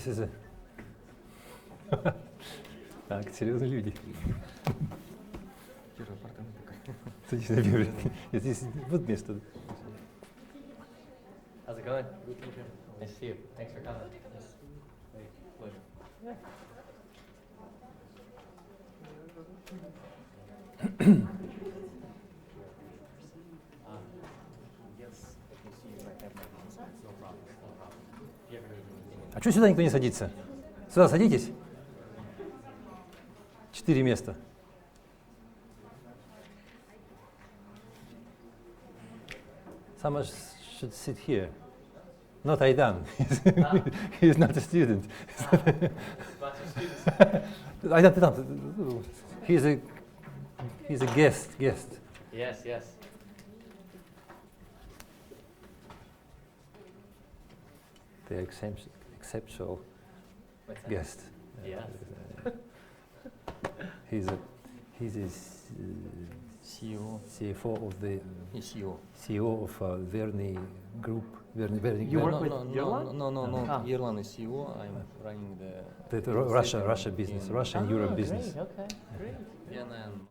This is a... Так, серьезные люди. Первый апартамент такой. Садись на первый. Здесь вот место. How's it going? Good to meet you. Nice to see you. Thanks for coming. Yes. Hey, pleasure. Yeah. Yes, I can see you right have my business. No problem. No problem. If you ever need anything. А что сюда никто не садится? Сюда садитесь. 4 места. Someone should sit here. Not Aidan. He's not a student. Lots of students. Aidan, he's a guest. Yes, yes. The exceptional What's that? guest. Yeah. He's a CEO. CFO of the CEO. CEO of Verni Group. You work with Yerlan? No. Ah. Yerlan is CEO. I'm running the Russia business, Russia and Europe business. Great, okay, great. Vienna and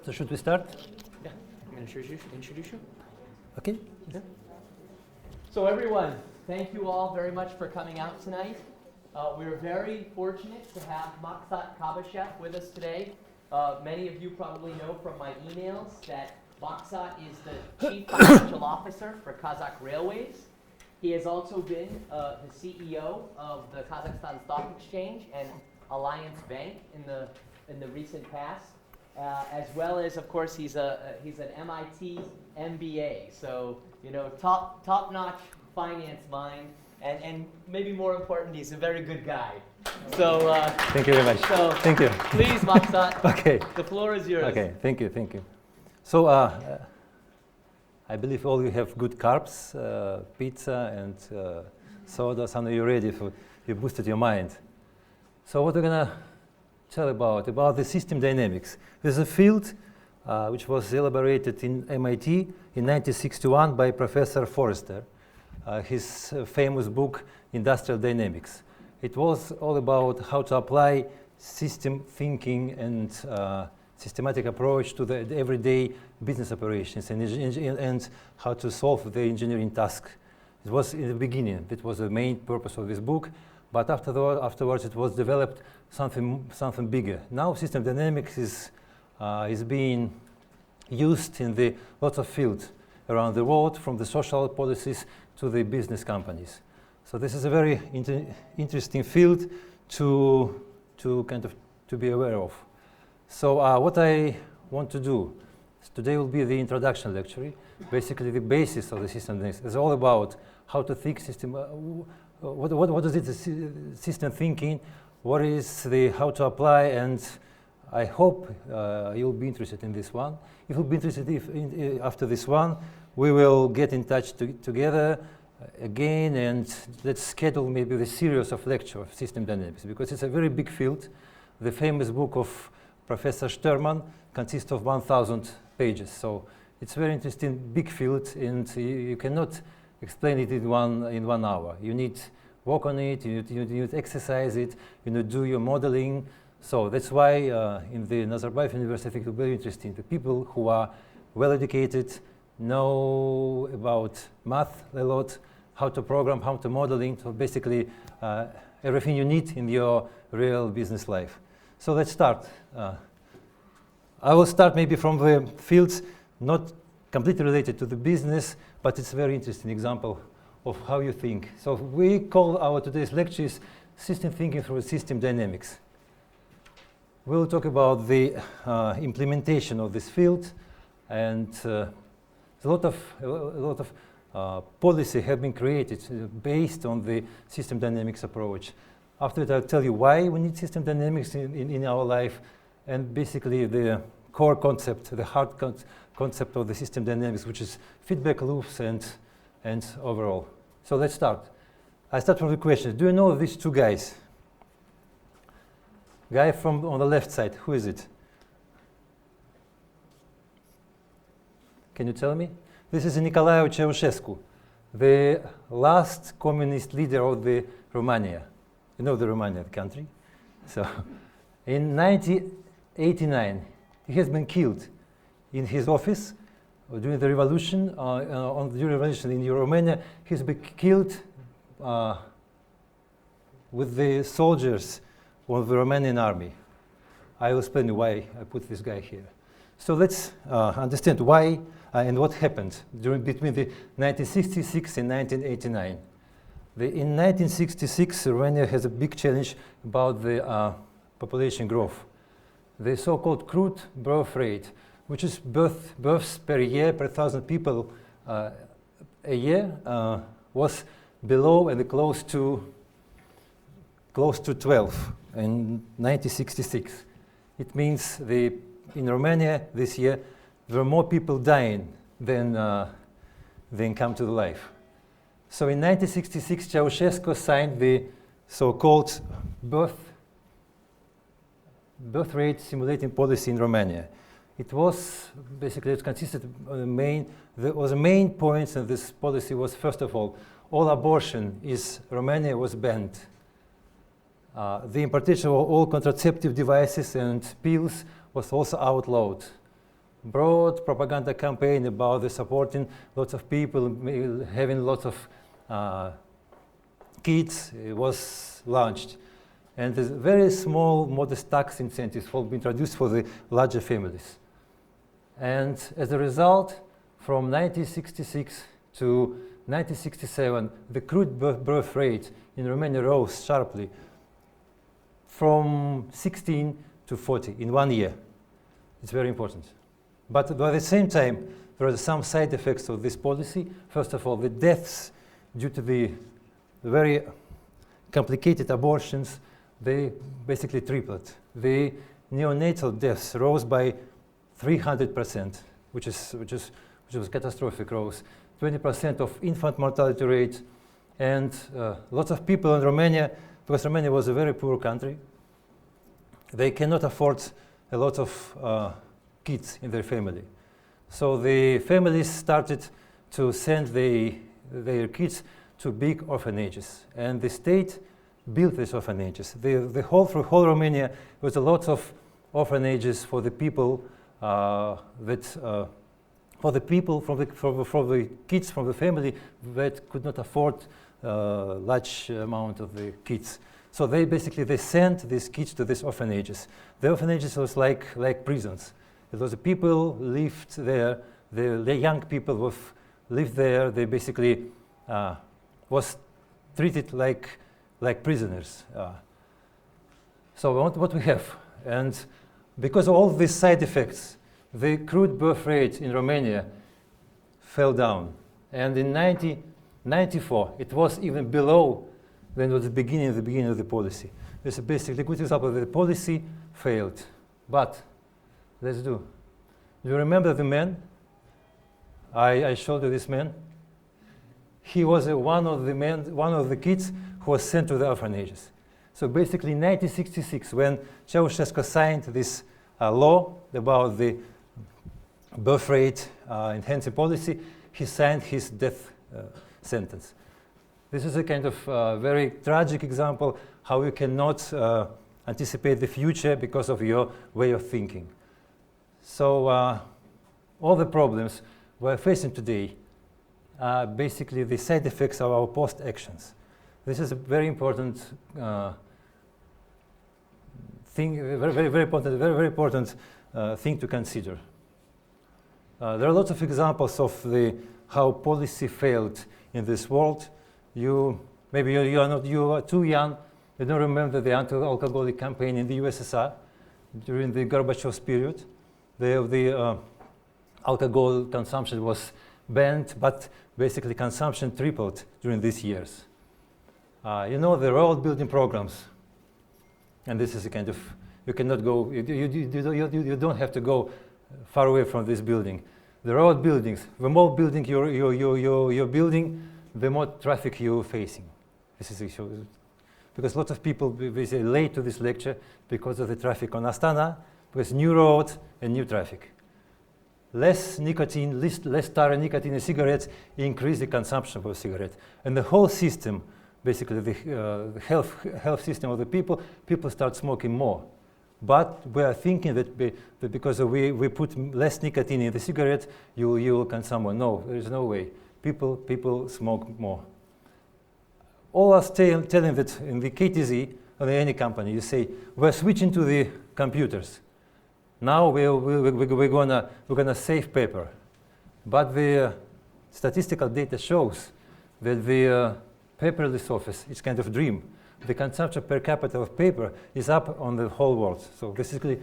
So should we start? Yeah, I'm going to introduce you. Okay. Yeah. So everyone, thank you all very much for coming out tonight. We're very fortunate to have Maxat Kabashev with us today. Many of you probably know from my emails that Maxat is the Chief Financial Officer for Kazakh Railways. He has also been the CEO of the Kazakhstan Stock Exchange and Alliance Bank in the recent past, as well as, of course, he's an MIT MBA. So top-notch finance mind, and maybe more important, he's a very good guy. So thank you very much. So thank you. Please, Maxat. Okay. The floor is yours. Okay. Thank you. So I believe all you have good carbs, pizza and soda. So now you're ready you boosted your mind. So what we're gonna tell about the system dynamics. There's a field which was elaborated in MIT in 1961 by Professor Forrester. His famous book, Industrial Dynamics. It was all about how to apply system thinking and systematic approach to the everyday business operations and how to solve the engineering task. It was in the beginning, that was the main purpose of this book, but afterwards it was developed something bigger. Now system dynamics is being used in lots of fields around the world, from the social policies to the business companies. So this is a very interesting field to be aware of. So what I want to do today will be the introduction lecture. Basically, the basis of the system dynamics is all about how to think system. What is it? The system thinking. What is how to apply? And I hope you'll be interested in this one. If you'll be interested, after this one, we will get in touch together again, and let's schedule maybe the series of lecture of system dynamics, because it's a very big field. The famous book of Professor Sterman consists of 1,000 pages, so it's a very interesting big field, and you cannot explain it in one hour. You need work on it, you need to exercise it, you need to do your modeling. So that's why in the Nazarbayev University, I think it will be very interesting. The people who are well educated, know about math a lot, how to program, how to modeling, so basically everything you need in your real business life. So let's start. I will start maybe from the fields not completely related to the business, but it's a very interesting example of how you think. So we call our today's lectures System Thinking Through System Dynamics. We'll talk about the implementation of this field, and a lot of policy have been created based on the system dynamics approach. After that, I'll tell you why we need system dynamics in our life, and basically the core concept, the hard concept of the system dynamics, which is feedback loops and overall. So let's start. I start from the question. Do you know these two guys? Guy on the left side, who is it? Can you tell me? This is Nicolae Ceausescu, the last communist leader of the Romania. You know the Romania country? So, in 1989, he has been killed in his office during the revolution. During the revolution in Romania, he's been killed with the soldiers of the Romanian army. I will explain why I put this guy here. So let's understand why and what happened between the 1966 and 1989. In 1966, Romania has a big challenge about the population growth. The so-called crude birth rate, which is births per year, per 1,000 people a year, was below and close to 12 in 1966. It means in Romania this year there are more people dying than come to life. So in 1966, Ceausescu signed the so-called birth rate simulating policy in Romania. It consisted of the main points in this policy was, first of all abortion Romania was banned. The importation of all contraceptive devices and pills was also outlawed. broad propaganda campaign about the supporting lots of people, having lots of kids. It was launched. And there's very small, modest tax incentives will be introduced for the larger families. And as a result, from 1966 to 1967, the crude birth rate in Romania rose sharply from 16 to 40 in 1 year. It's very important. But at the same time, there are some side effects of this policy. First of all, the deaths due to the very complicated abortions, they basically tripled. The neonatal deaths rose by 300%, which was catastrophic growth. 20% of infant mortality rate, and lots of people in Romania, because Romania was a very poor country, they cannot afford a lot of kids in their family. So the families started to send their kids to big orphanages, and the state built these orphanages. Through whole Romania, there was a lot of orphanages for the people for the kids from the family that could not afford large amount of the kids. So they sent these kids to these orphanages. The orphanages was like prisons. It was the people lived there. The young people lived there. They basically was treated like prisoners. So what we have, and because of all these side effects, the crude birth rate in Romania fell down. And in 1994, it was even below than was the beginning of the policy. This is basically a good example that the policy failed. But let's do. Do you remember the man? I showed you this man. He was one of the kids who was sent to the orphanages. So basically, in 1966, when Ceausescu signed this law about the birth rate enhancing policy, he signed his death sentence. This is a kind of very tragic example how you cannot anticipate the future because of your way of thinking. So all the problems we're facing today are basically the side effects of our post actions. This is a very important thing, very important thing to consider. There are lots of examples of how policy failed in this world. You are too young. You don't remember the anti-alcoholic campaign in the USSR during the Gorbachev's period. The alcohol consumption was banned, but basically consumption tripled during these years. The road building programs, and this is a kind of, you cannot go, you don't have to go far away from this building. The road buildings, the more building you're building, the more traffic you're facing. This is issue. Because lots of people will be late to this lecture because of the traffic on Astana, because new roads and new traffic. Less nicotine, less tar nicotine in cigarettes increase the consumption of cigarettes. And the whole system, basically the health system of the people start smoking more. But we are thinking that because we put less nicotine in the cigarette, you will consume more. No, there is no way. People smoke more. All us telling that in the KTZ or any company, you say we're switching to the computers. Now we're gonna save paper, but the statistical data shows that the paperless office is kind of dream. The consumption per capita of paper is up on the whole world. So basically,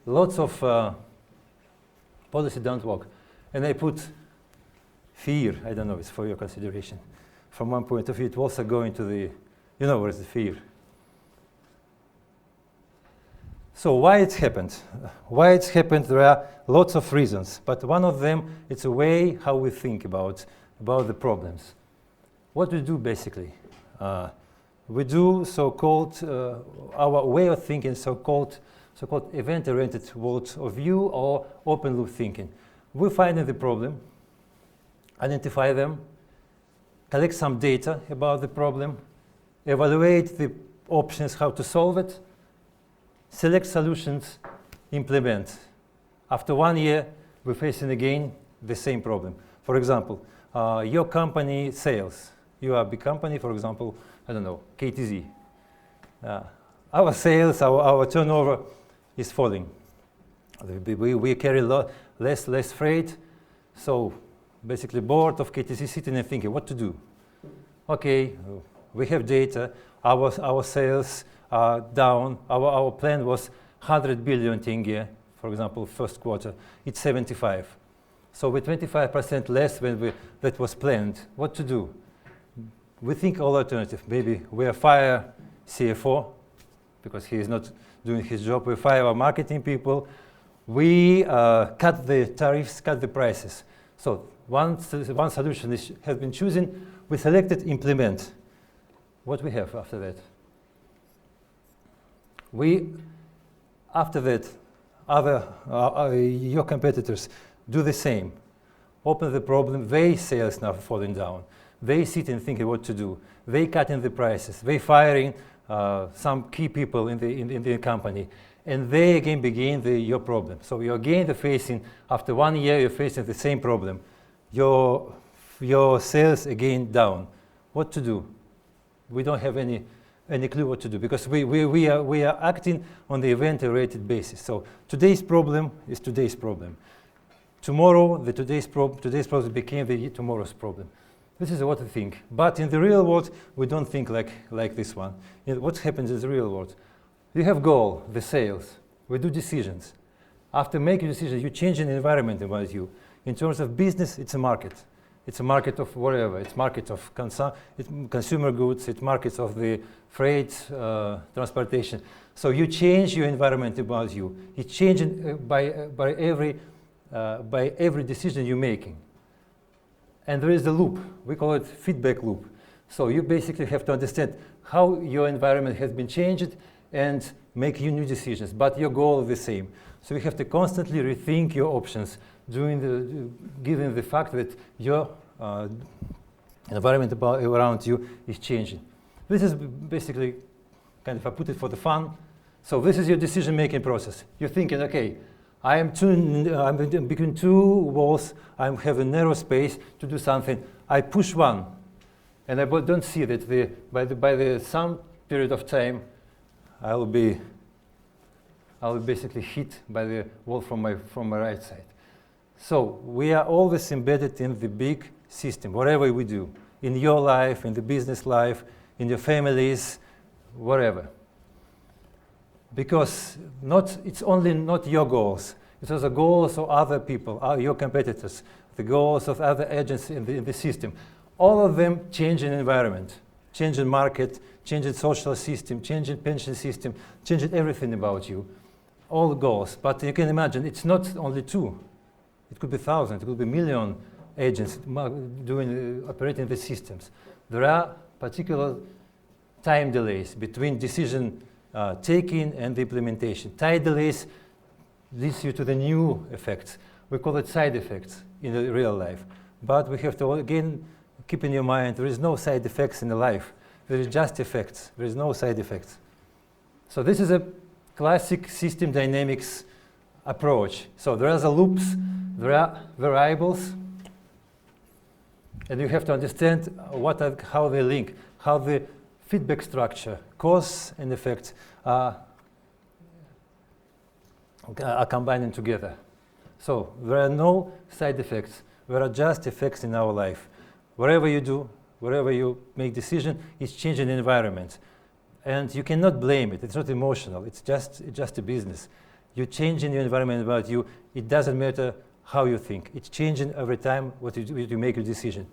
lots of policy don't work. And I put fear. I don't know, it's for your consideration. From one point of view, it also going to the, where's the fear? So why it happened? Why it happened, there are lots of reasons. But one of them, it's a way how we think about the problems. What we do basically? We do so-called, our way of thinking, so-called event-oriented world of view or open-loop thinking. We find the problem, identify them, collect some data about the problem, evaluate the options how to solve it, select solutions, implement. After 1 year, we're facing again the same problem. For example, your company sales. You are a big company, for example, I don't know, KTZ. Our sales, our turnover is falling. We carry less freight, so basically board of KTZ sitting and thinking what to do. Okay, we have data, our sales are down, our plan was 100 billion tenge, for example, first quarter, it's 75. So with 25% less than that was planned, what to do? We think all alternative. Maybe we fire CFO because he is not doing his job. We fire our marketing people. We cut the tariffs, cut the prices. So one solution has been chosen. We selected implement. What we have after that? After that, your competitors do the same. Open the problem. Their sales now falling down. They sit and think what to do. They cutting the prices. They firing some key people in the company, and they again begin your problem. So you again facing, after 1 year, you're facing the same problem. Your sales again down. What to do? We don't have any clue what to do because we are acting on the event-related basis. So today's problem is today's problem. Tomorrow, today's problem became tomorrow's problem. This is what we think. But in the real world, we don't think like this one. What happens in the real world? You have goal, the sales. We do decisions. After making decisions, you change an environment about you. In terms of business, it's a market. It's a market of whatever. It's market of consumer goods. It's markets of the freight, transportation. So you change your environment about you. It's changing by every decision you're making. And there is a loop. We call it feedback loop. So you basically have to understand how your environment has been changed and make new decisions. But your goal is the same. So you have to constantly rethink your options, given the fact that your environment around you is changing. This is basically kind of, I put it for the fun. So this is your decision-making process. You're thinking, okay, I'm between two walls. I have a narrow space to do something. I push one, and I don't see that by some period of time, I'll be basically hit by the wall from my right side. So we are always embedded in the big system, whatever we do, in your life, in the business life, in your families, whatever. Because it's only not your goals. It's also goals of other people, your competitors, the goals of other agents in the system. All of them change in environment, change in market, change in social system, change in pension system, change in everything about you. All goals. But you can imagine it's not only two. It could be thousands, it could be million agents operating the systems. There are particular time delays between decision taking and the implementation. Time delays leads you to the new effects. We call it side effects in the real life. But we have to again keep in your mind there is no side effects in the life. There is just effects. There is no side effects. So this is a classic system dynamics approach. So there are the loops, there are variables, and you have to understand how they link, how the feedback structure, cause and effect are combining together. So there are no side effects. There are just effects in our life. Wherever you do, wherever you make decision, it's changing the environment. And you cannot blame it. It's not emotional. It's just a business. You're changing your environment about you. It doesn't matter how you think. It's changing every time what you make a decision.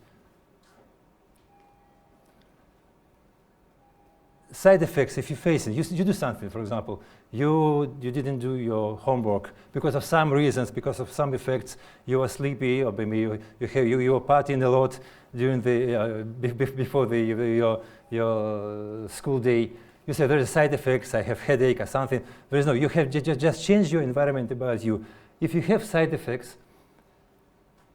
Side effects, if you face it, you do something, for example, you didn't do your homework because of some reasons, because of some effects, you were sleepy, or maybe you were partying a lot during before your school day. You say there is side effects, I have headache or something. There is no, you have just changed your environment about you. If you have side effects,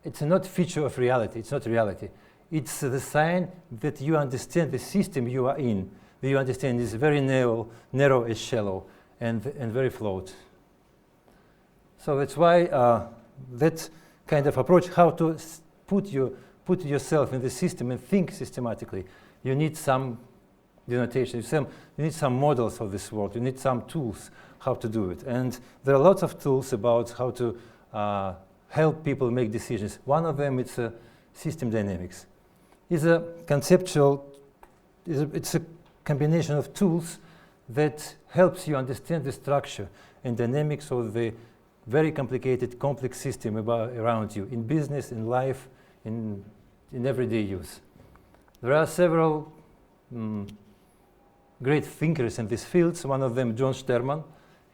it's not feature of reality, it's not reality. It's the sign that you understand the system you are in. You understand is very narrow and shallow and very flawed. So that's why that kind of approach, how to put yourself in the system and think systematically, you need some denotation, you need some models of this world, you need some tools how to do it. And there are lots of tools about how to help people make decisions. One of them is system dynamics. It's a conceptual, it's a combination of tools that helps you understand the structure and dynamics of the very complicated, complex system around you, in business, in life, in everyday use. There are several great thinkers in these fields. One of them, John Sterman.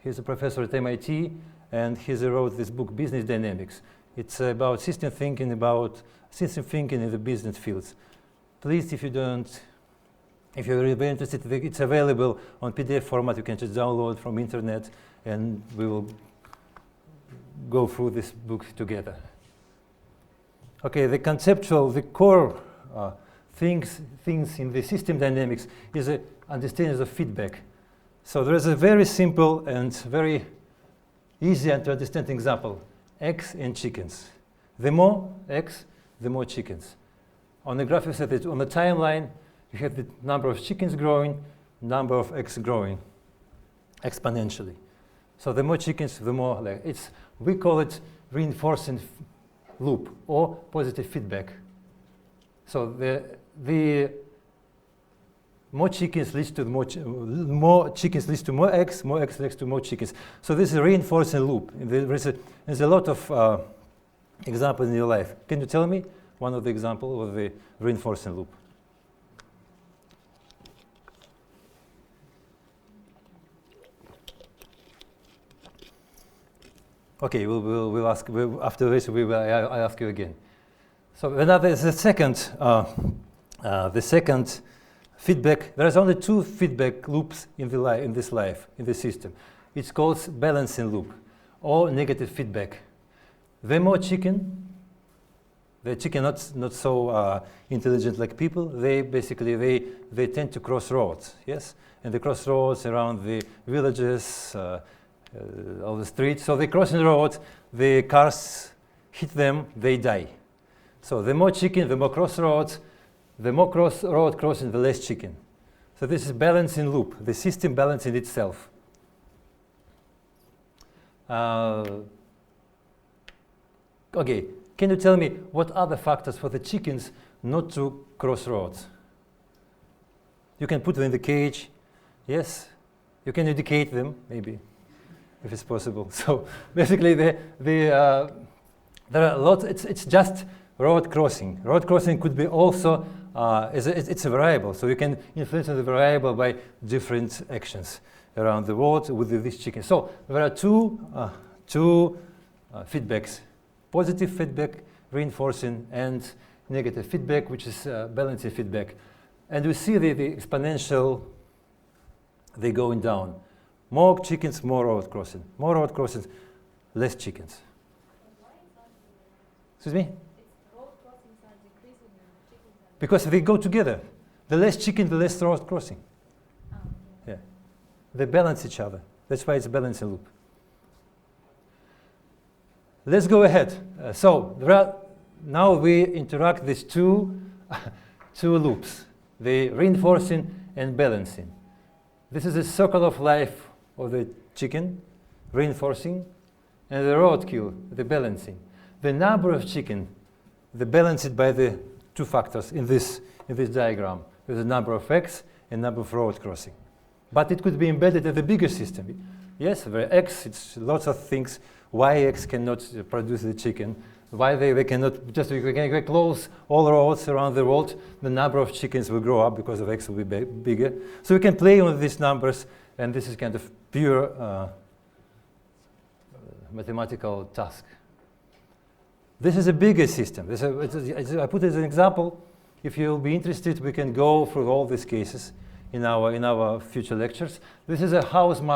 He's a professor at MIT, and he wrote this book, Business Dynamics. It's about system thinking in the business fields. Please, if you're very interested, it's available on PDF format. You can just download from internet, and we will go through this book together. Okay, the core things in the system dynamics is an understanding of feedback. So there is a very simple and very easy to understand example: eggs and chickens. The more eggs, the more chickens. On the graph, you see that on the timeline, you have the number of chickens growing, number of eggs growing exponentially. So the more chickens, the more we call it reinforcing loop or positive feedback. So the more chickens leads to more chickens leads to more eggs leads to more chickens. So this is a reinforcing loop. There's a lot of examples in your life. Can you tell me one of the examples of the reinforcing loop? Okay, we'll ask after this. I ask you again. So the second feedback. There is only two feedback loops in this system. It's called balancing loop or negative feedback. The more chicken not so intelligent like people. They tend to cross roads. Yes, and the crossroads around the villages. All the streets. So they cross the road, the cars hit them, they die. So the more chicken, the more crossroads, the more road crossing, the less chicken. So this is balancing loop, the system balancing itself. Okay, can you tell me what are the factors for the chickens not to cross roads? You can put them in the cage, yes. You can educate them, maybe, if it's possible. So basically, there are lots. It's just road crossing. Road crossing could be also it's a variable. So you can influence the variable by different actions around the world with this chicken. So there are two feedbacks: positive feedback, reinforcing, and negative feedback, which is balancing feedback. And we see the exponential. They going down. More chickens, more road crossing. More road crossings, less chickens. Excuse me? Road crossings are decreasing and chickens are because they go together. The less chicken, the less road crossing. Oh, yeah. They balance each other. That's why it's a balancing loop. Let's go ahead. Now we interact these two loops, the reinforcing and balancing. This is a circle of life of the chicken, reinforcing, and the roadkill, the balancing. The number of chicken, the balanced by the two factors in this diagram. There's a number of eggs and number of road crossing. But it could be embedded in the bigger system. Yes, there are eggs, it's lots of things. Why eggs cannot produce the chicken? Why they cannot, just we can close all roads around the world, the number of chickens will grow up because of eggs will be bigger. So we can play with these numbers, and this is kind of pure mathematical task. This is a bigger system. I put it as an example. If you'll be interested, we can go through all these cases in our future lectures. This is a housing